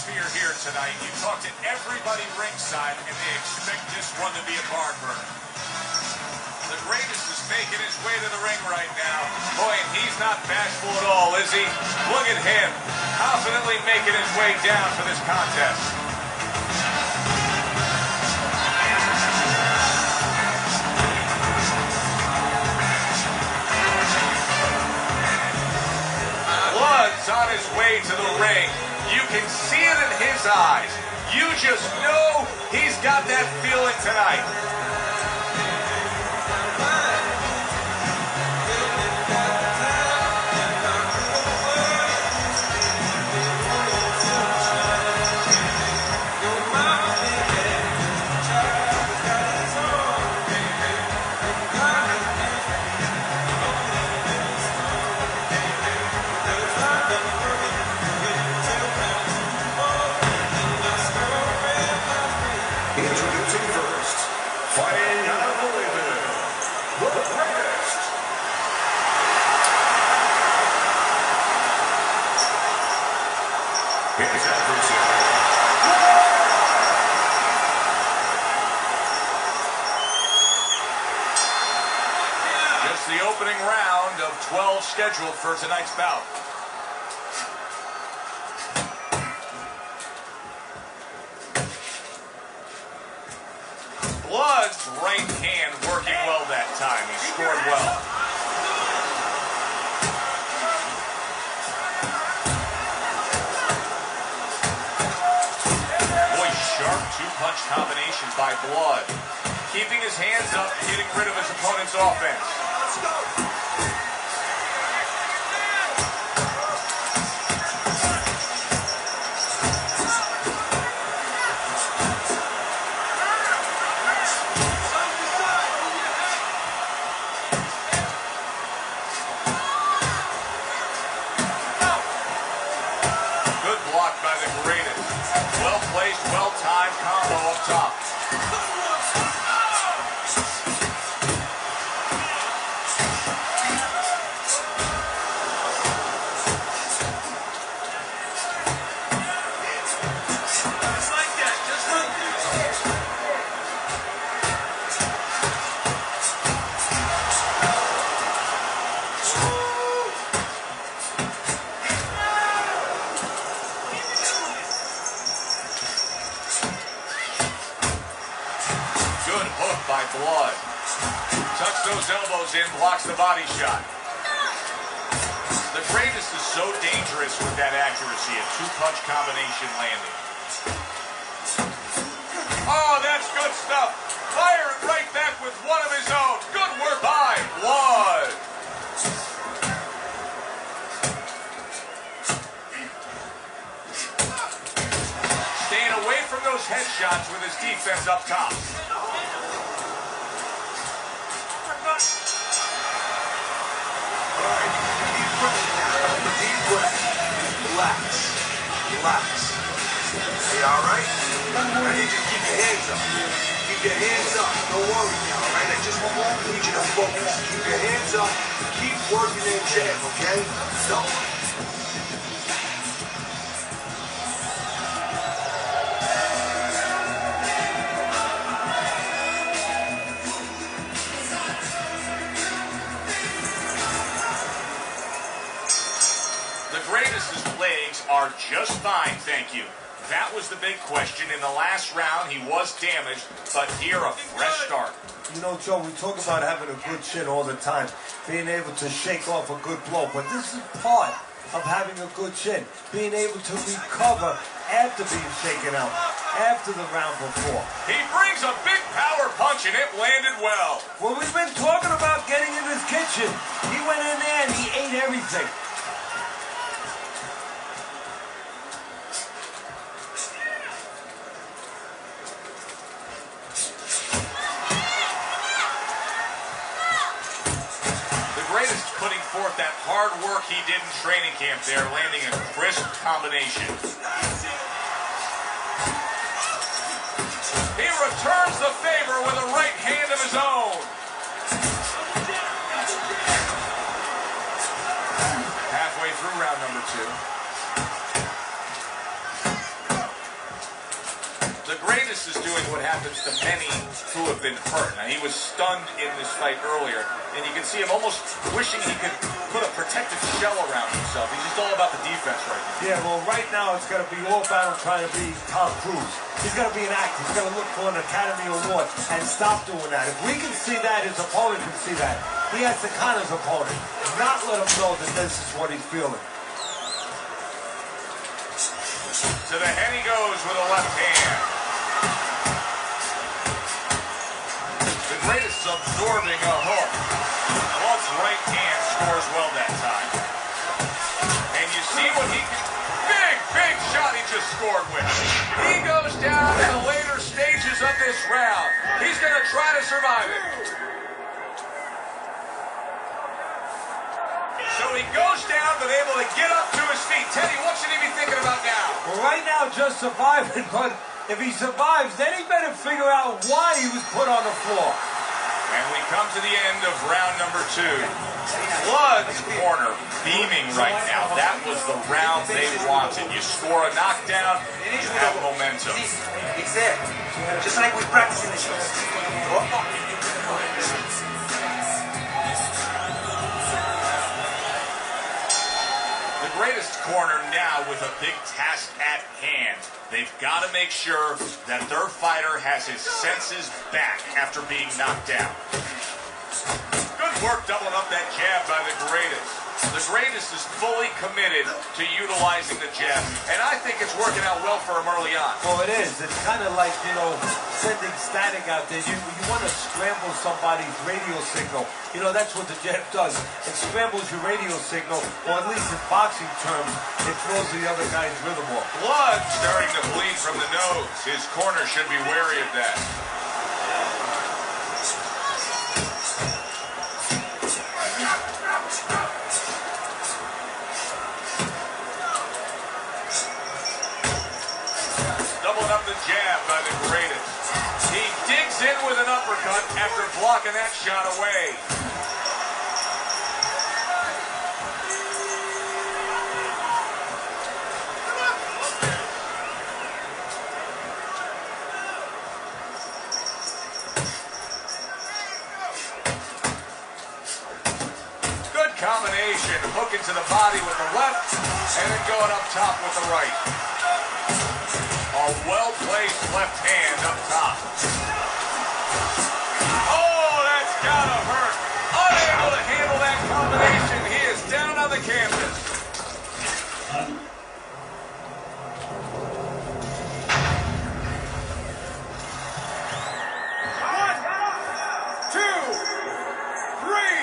atmosphere here tonight. You talk to everybody ringside, and they expect this one to be a barn burner. The greatest is making his way to the ring right now. Boy, and he's not bashful at all, is he? Look at him, confidently making his way down for this contest. Blood's on his way to the ring. You can see it in his eyes. You just know he's got that feeling tonight. Introducing first, fighting out of the living, the greatest. His adversary. Just the opening round of 12 scheduled for tonight's bout. Blood's right hand working well that time. He scored well. Boy, sharp two-punch combination by Blood. Keeping his hands up, getting rid of his opponent's offense. Let's go. By the greatest. Well-placed, well-timed combo up top. Just like that, just like that. Good hook by Blood. Tucks those elbows in, blocks the body shot. The greatest is so dangerous with that accuracy, a two-punch combination landing. Oh, that's good stuff. Firing right back with one of his own. Good work by Blood. Staying away from those headshots with his defense up top. Deep breath. Relax. Relax. Are you all right? I need you to keep your hands up. Keep your hands up. Don't worry now, all right? I just need you to focus. Keep your hands up. Keep working that jab, okay? So. The greatest's legs are just fine, thank you. That was the big question. In the last round, he was damaged, but here a fresh start. You know, Joe, we talk about having a good chin all the time, being able to shake off a good blow, but this is part of having a good chin, being able to recover after being shaken out, after the round before. He brings a big power punch, and it landed well. Well, we've been talking about getting in his kitchen. He went in there and he ate everything. Putting forth that hard work he did in training camp there, landing a crisp combination. He returns the favor with a right hand of his own. Halfway through round number 2. greatest is doing what happens to many who have been hurt. Now, he was stunned in this fight earlier, and you can see him almost wishing he could put a protective shell around himself. He's just all about the defense right now. Yeah, well, right now it's going to be all about him trying to be Tom Cruise. He's going to be an actor. He's going to look for an Academy Award and stop doing that. If we can see that, his opponent can see that. He has to con his opponent, not let him know that this is what he's feeling. To the head he goes with a left hand. The greatest is absorbing a hook. Love's right hand scores well that time. And you see what he can... Big shot he just scored with. He goes down in the later stages of this round. He's going to try to survive it. So he goes down, but able to get up to his feet. Teddy, what should he be thinking about now? Well, right now, just surviving, but if he survives, then he better figure out why he was put on the floor. And we come to the end of round number 2. Blood's corner beaming right now. That was the round they wanted. You score a knockdown, you have momentum. It's there. Just like we practice in the shows. The greatest corner now with a big task at hand. They've got to make sure that their fighter has his senses back after being knocked down. Good work doubling up that jab by the greatest. The greatest is fully committed to utilizing the jab, and I think it's working out well for him early on. Well, it is. It's kind of like, you know, sending static out there. You want to scramble somebody's radio signal. You know, that's what the jab does. It scrambles your radio signal, or at least in boxing terms, it throws the other guy's rhythm off. Blood starting to bleed from the nose. His corner should be wary of that. Doubling up the jab by the greatest. He digs in with an uppercut after blocking that shot away. Good combination. Hooking to the body with the left and then going up top with the right. A well-placed left hand up top. Oh, that's gotta hurt. Unable to handle that combination. He is down on the canvas. One, two, three.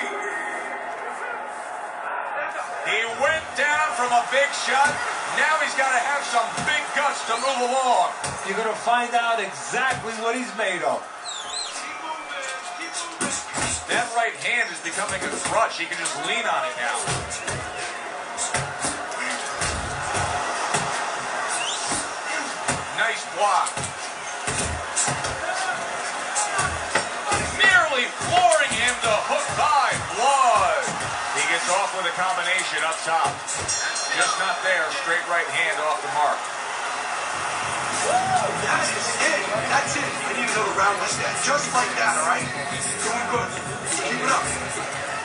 He went down from a big shot. Now he's got to have some big guts to move along. You're going to find out exactly what he's made of. That right hand is becoming a crutch. He can just lean on it now. Nice block. Nearly flooring him to hook by Blood. He gets off with a combination up top. Just not there. Straight right hand off the mark. That's it. That's it. I need another round like that. Just like that, all right? Doing good. Keep it up.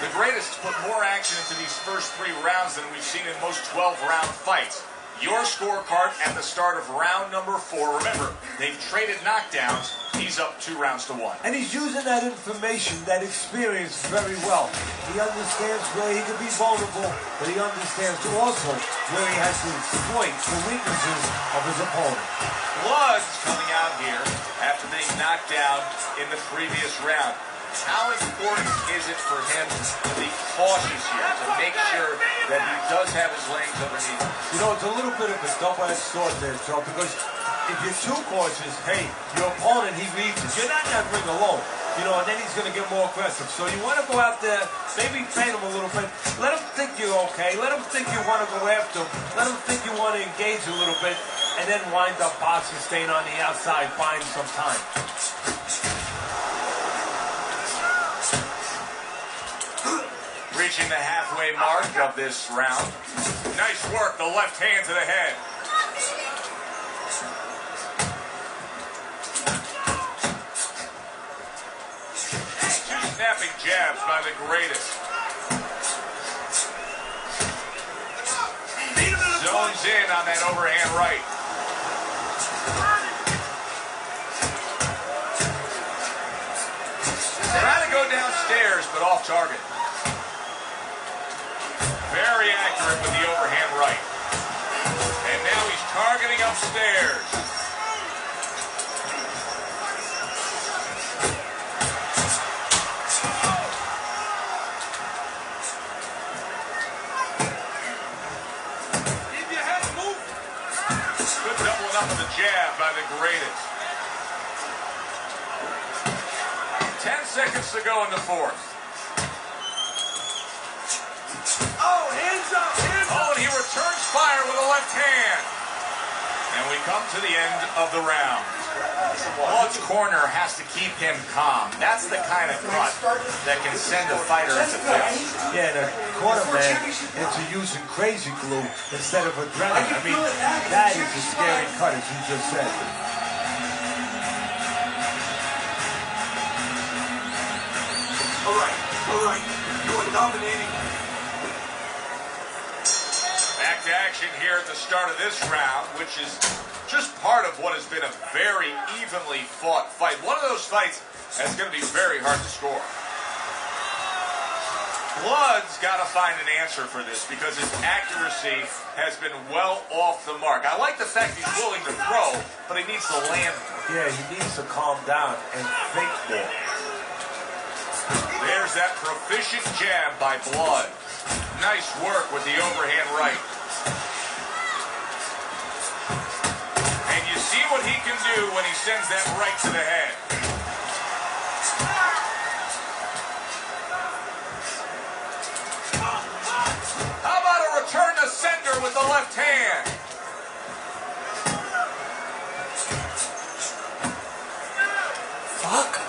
The greatest put more action into these first 3 rounds than we've seen in most 12-round fights. Your scorecard at the start of round number 4. Remember, they've traded knockdowns. He's up 2 rounds to 1. And he's using that information, that experience very well. He understands where he can be vulnerable, but he understands also where he has to exploit the weaknesses of his opponent. Blood's coming out here after being knocked down in the previous round. How important is it for him to be cautious here, to make sure that he does have his legs underneath him? You know, it's a little bit of a double-edged sword there, Joe, because if you're too cautious, hey, your opponent, he reads it. You're not in that ring alone, you know, and then he's going to get more aggressive. So you want to go out there, maybe feint him a little bit. Let him think you're okay. Let him think you want to go after him. Let him think you want to engage a little bit, and then wind up boxing, staying on the outside, buying some time. Reaching the halfway mark of this round. Nice work, the left hand to the head. by the greatest. Zones in on that overhand right. Trying to go downstairs, but off target. Very accurate with the overhand right. And now he's targeting upstairs. Keep your head moving. Good doubling up with the jab by the greatest. 10 seconds to go in the fourth. Oh, hands up, hands up. Oh, and he returns fire with a left hand. And we come to the end of the round. Blood's corner has to keep him calm. That's the kind of cut that can send a fighter into fits. Yeah, the corner man into using crazy glue instead of adrenaline. I mean, that is a scary cut, as you just said. All right. You are dominating. Back to action here at the start of this round, which is just part of what has been a very evenly fought fight. One of those fights that's going to be very hard to score. Blood's got to find an answer for this because his accuracy has been well off the mark. I like the fact he's willing to throw, but he needs to land. Yeah, he needs to calm down and think more. There's that proficient jab by Blood. Nice work with the overhand right. And you see what he can do when he sends that right to the head. How about a return to sender with the left hand? Fuck.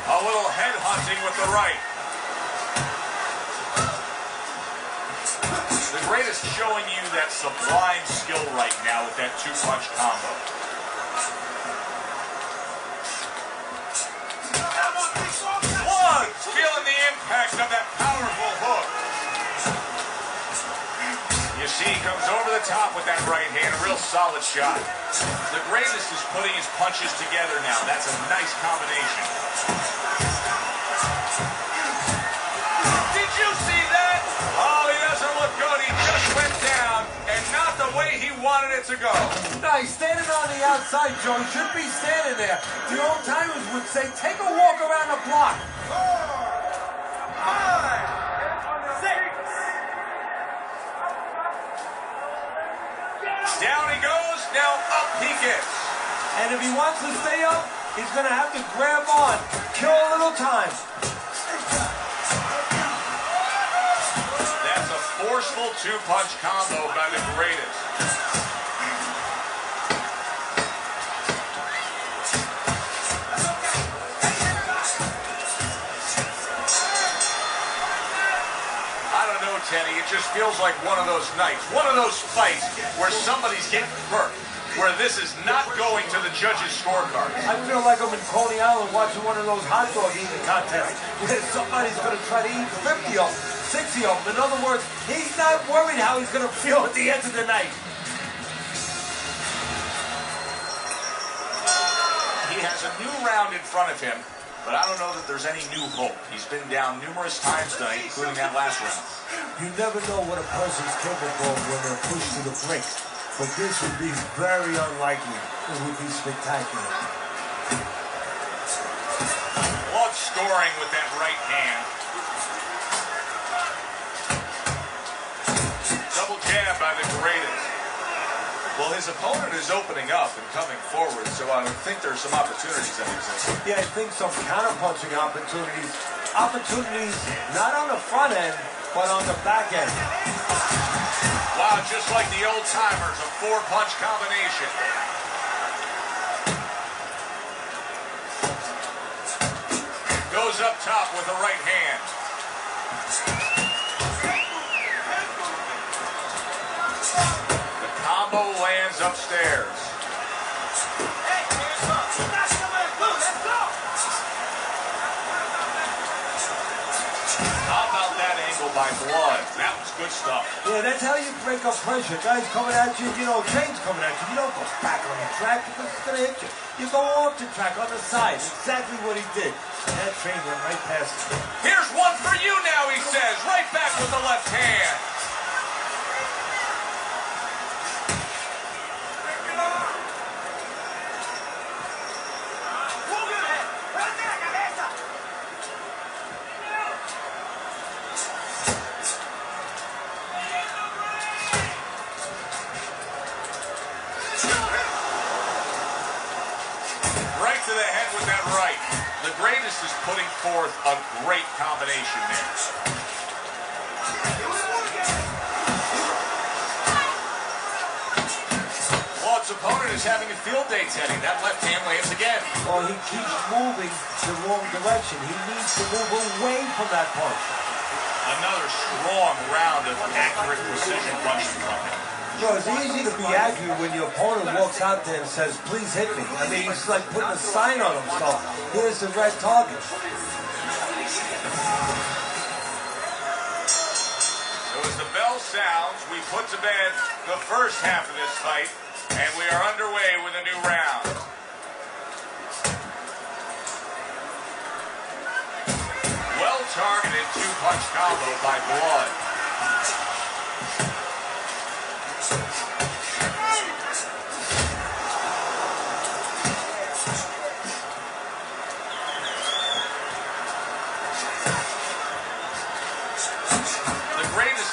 A little head hunting with the right. The greatest showing you that sublime skill right now with that two-punch combo. Blood feeling the impact of that powerful hook. You see, he comes over the top with that right hand. A real solid shot. The greatest is putting his punches together now. That's a nice combination. Did you see that? Oh, he doesn't look good. He just went down, and not the way he wanted it to go. No, he's standing on the outside, Joe. He should be standing there. The old timers would say, take a walk around the block. 4, 5, 6. Down he goes, now up he gets. And if he wants to stay up, he's going to have to grab on. Kill a little time. That's a forceful two-punch combo by the greatest. I don't know, Teddy, it just feels like one of those nights, one of those fights where somebody's getting hurt, where this is not going to the judges' scorecard. I feel like I'm in Coney Island watching one of those hot dog eating contests where somebody's going to try to eat 50 of them, 60 of them. In other words, he's not worried how he's going to feel at the end of the night. He has a new round in front of him, but I don't know that there's any new hope. He's been down numerous times tonight, including that last round. You never know what a person's capable of when they're pushed to the brink. But this would be very unlikely. It would be spectacular. Blood scoring with that right hand. Double jab by the greatest. Well, his opponent is opening up and coming forward, so I would think there's some opportunities that exist. Yeah, I think some counter-punching opportunities. Opportunities not on the front end, but on the back end. Wow, just like the old timers, a four-punch combination. Goes up top with the right hand. The combo lands upstairs. Blood. That was good stuff. Yeah, that's how you break up pressure. Guys coming at you, you know, trains coming at you. You don't go back on the track because it's going to hit you. You go off the track on the side. Exactly what he did. And that train went right past him. Here's one for you now, he says. Right back with the left hand. Right to the head with that right. The greatest is putting forth a great combination there. Claude's opponent is having a field day, Teddy. That left hand lands again. Well, he keeps moving the wrong direction. He needs to move away from that punch. Another strong round of accurate precision punching from him. You know, it's easy to be accurate when your opponent walks out there and says, please hit me. I mean, he's like putting a sign on himself. Here's the red target. So as the bell sounds, we put to bed the first half of this fight, and we are underway with a new round. Well-targeted two-punch combo by Blood.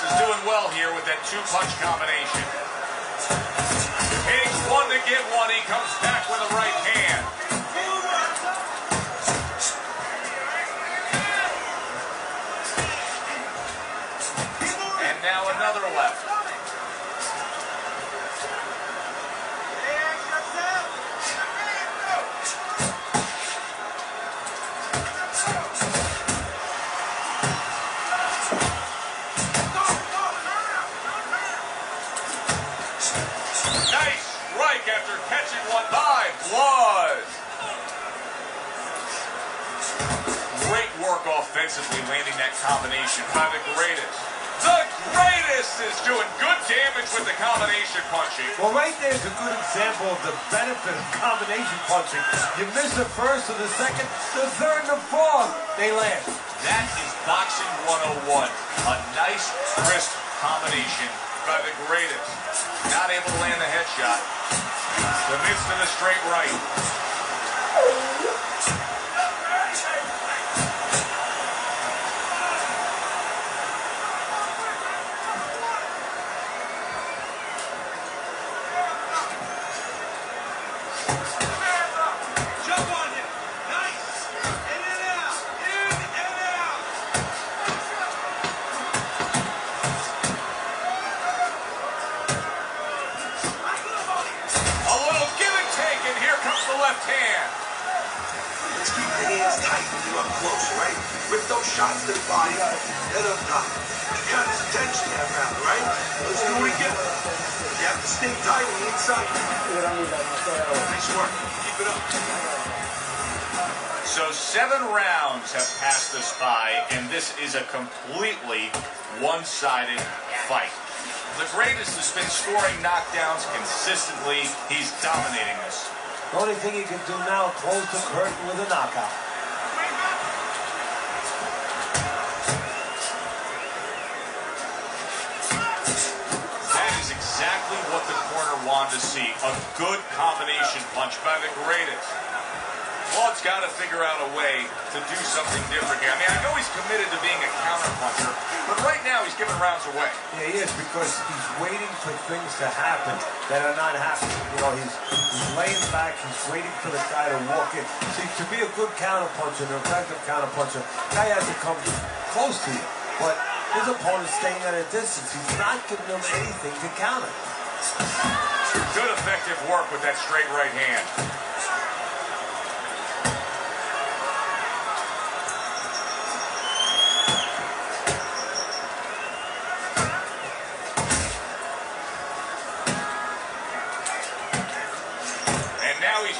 Doing well here with that two-punch combination. Takes one to get one. He comes back with a right hand. And now another left. After catching one by Blood. Great work offensively, landing that combination by the greatest. The greatest is doing good damage with the combination punching. Well, right there's a good example of the benefit of combination punching. You miss the first or the second, the third and the fourth, they land. That is boxing 101. A nice, crisp combination by the greatest. Not able to land the headshot. Commits to the straight right. Jump on him. Nice. In and out. In and out. A little give and take, and here comes the left hand. Let's keep the hands tight when you're up close, right? Rip those shots to the body. Head up top. You got his attention that round, right? Let's do it again. You have to stay tight on the inside. Nice work. Keep it up. So 7 rounds have passed us by, and this is a completely one-sided fight. The greatest has been scoring knockdowns consistently. He's dominating this. The only thing he can do now is close the curtain with a knockout. That is exactly what the corner wanted to see. A good combination punch by the greatest. Claude's got to figure out a way to do something different here. I mean, I know he's committed to being a counterpuncher, but right now he's giving rounds away. Yeah, he is, because he's waiting for things to happen that are not happening. You know, he's laying back, he's waiting for the guy to walk in. See, to be a good counterpuncher, an effective counterpuncher, the guy has to come close to you. But his opponent's staying at a distance. He's not giving him anything to counter. Good effective work with that straight right hand.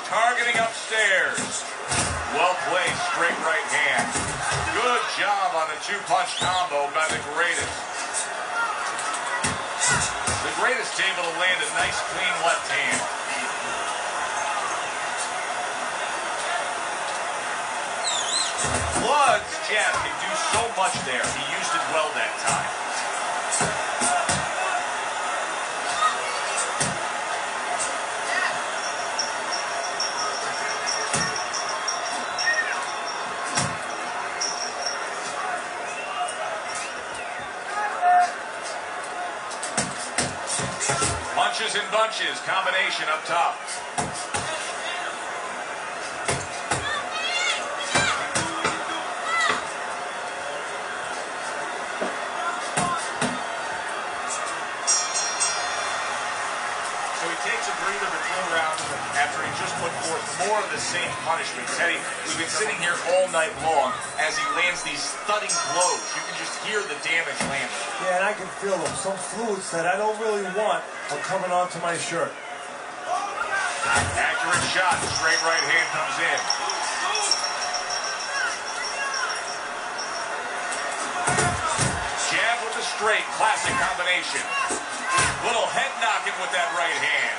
Targeting upstairs. Well played, straight right hand. Good Good job on the two-punch combo by the greatest. The greatest able to land a nice, clean left hand. Blood's jab can do so much there. He used it well that time. Punches and bunches, combination up top. Takes a breather between rounds after he just put forth more of the same punishment. Teddy, we've been sitting here all night long as he lands these stunning blows. You can just hear the damage landing. Yeah, and I can feel them. Some fluids that I don't really want are coming onto my shirt. Accurate shot. Straight right hand comes in. Jab with the straight. Classic combination. Little head knocking with that right hand.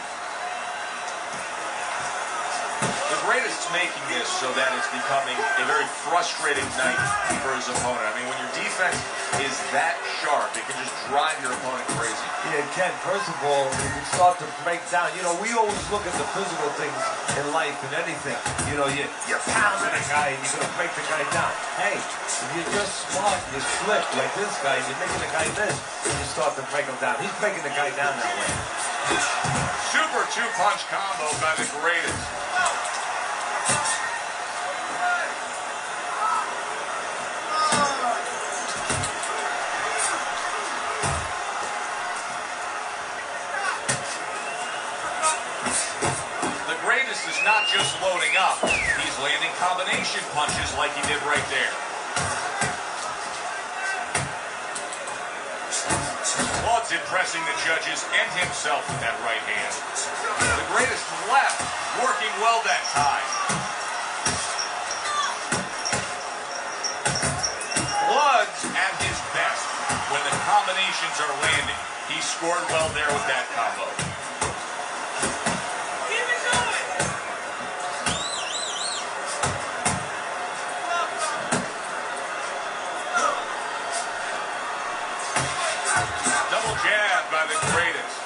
The greatest making this so that it's becoming a very frustrating night for his opponent. I mean, when your defense is that sharp, it can just drive your opponent crazy. Yeah, Ken, first of all, you can start to break down. You know, we always look at the physical things in life and anything. You know, you're pounding a guy and you're going to break the guy down. Hey, if you're just smart, you slip like this guy, you're making the guy miss, and you start to break him down. He's breaking the guy down that way. Super two-punch combo by the greatest. Is not just loading up, he's landing combination punches like he did right there. Claude's impressing the judges and himself with that right hand. The greatest left working well that time. Blood's at his best when the combinations are landing. He scored well there with that combo. Jab by the greatest.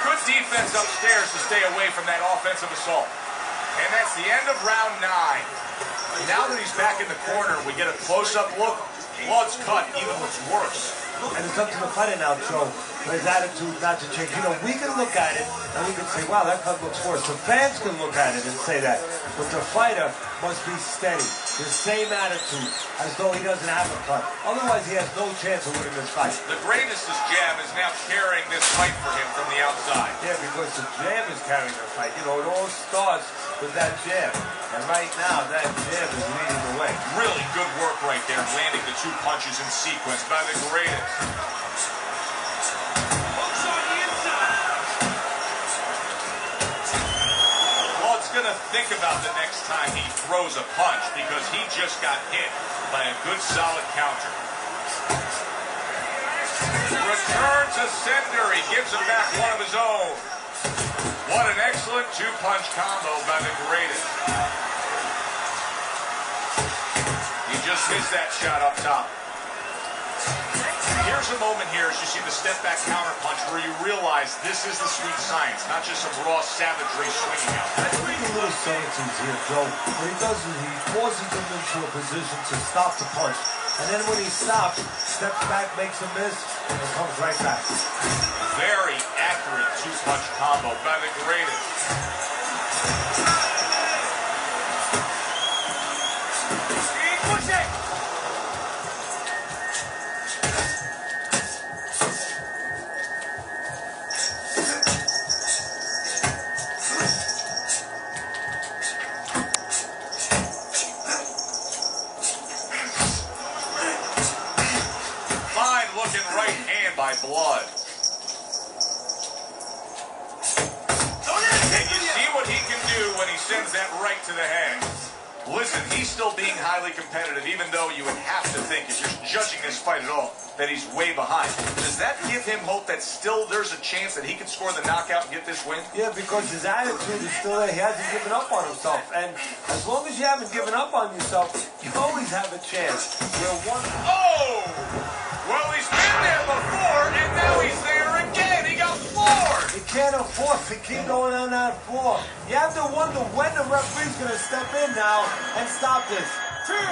Good defense upstairs to stay away from that offensive assault. And that's the end of round 9. Now that he's back in the corner, we get a close-up look. Claude's cut even looks worse. And it's up to the fighter now, Joe, for his attitude not to change. You know, we can look at it and we can say, wow, that cut looks worse. The fans can look at it and say that. But the fighter must be steady. The same attitude, as though he doesn't have a cut. Otherwise, he has no chance of winning this fight. The greatest's jab is now carrying this fight for him from the outside. Yeah, because the jab is carrying the fight. You know, it all starts with that jab. And right now, that jab is leading the way. Really good work right there, landing the two punches in sequence by the greatest. Claude's going to think about the next time he throws a punch because he just got hit by a good solid counter. Return to sender. He gives him back one of his own. What an excellent two-punch combo by the greatest. He just missed that shot up top. Here's a moment here as you see the step-back counter-punch where you realize this is the sweet science, not just some raw savagery swinging out. I think a little science is here, Joe. What he does is he forces him into a position to stop the punch. And then when he stops, steps back, makes a miss, and it comes right back. Very accurate two-punch combo by the greatest. Push it! by blood. And you see what he can do when he sends that right to the head. Listen, he's still being highly competitive, even though you would have to think, if you're judging this fight at all, that he's way behind. Does that give him hope that still there's a chance that he can score the knockout and get this win? Yeah, because his attitude is still there. He hasn't given up on himself. And as long as you haven't given up on yourself, you always have a chance. Oh! Well, he's been there before, and now he's there again. He got floored. You can't afford to keep going on that floor. You have to wonder when the referee's going to step in now and stop this. 2, 3,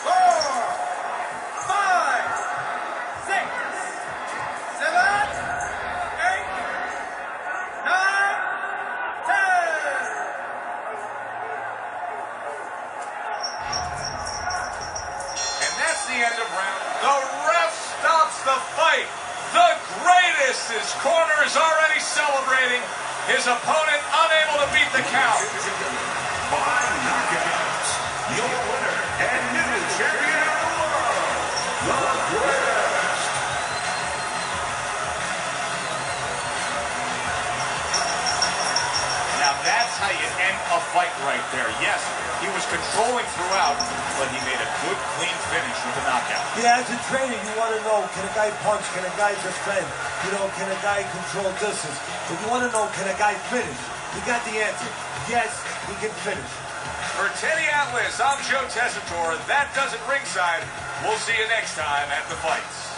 4, 5, 6, 7, 8, 9, 10. And that's the end of round. The ref stops the fight. The greatest. His corner is already celebrating. His opponent unable to beat the count. By knockout, your winner and new champion of the world, the greatest. Now that's how you end a fight right there. Yes, he was controlling throughout, but he made a good, clean finish with the knockout. Yeah, as a trainer, you want to know, can a guy punch? Can a guy defend? You know, can a guy control distance? But you want to know, can a guy finish? You got the answer. Yes, he can finish. For Teddy Atlas, I'm Joe Tessitore. That does it ringside. We'll see you next time at the fights.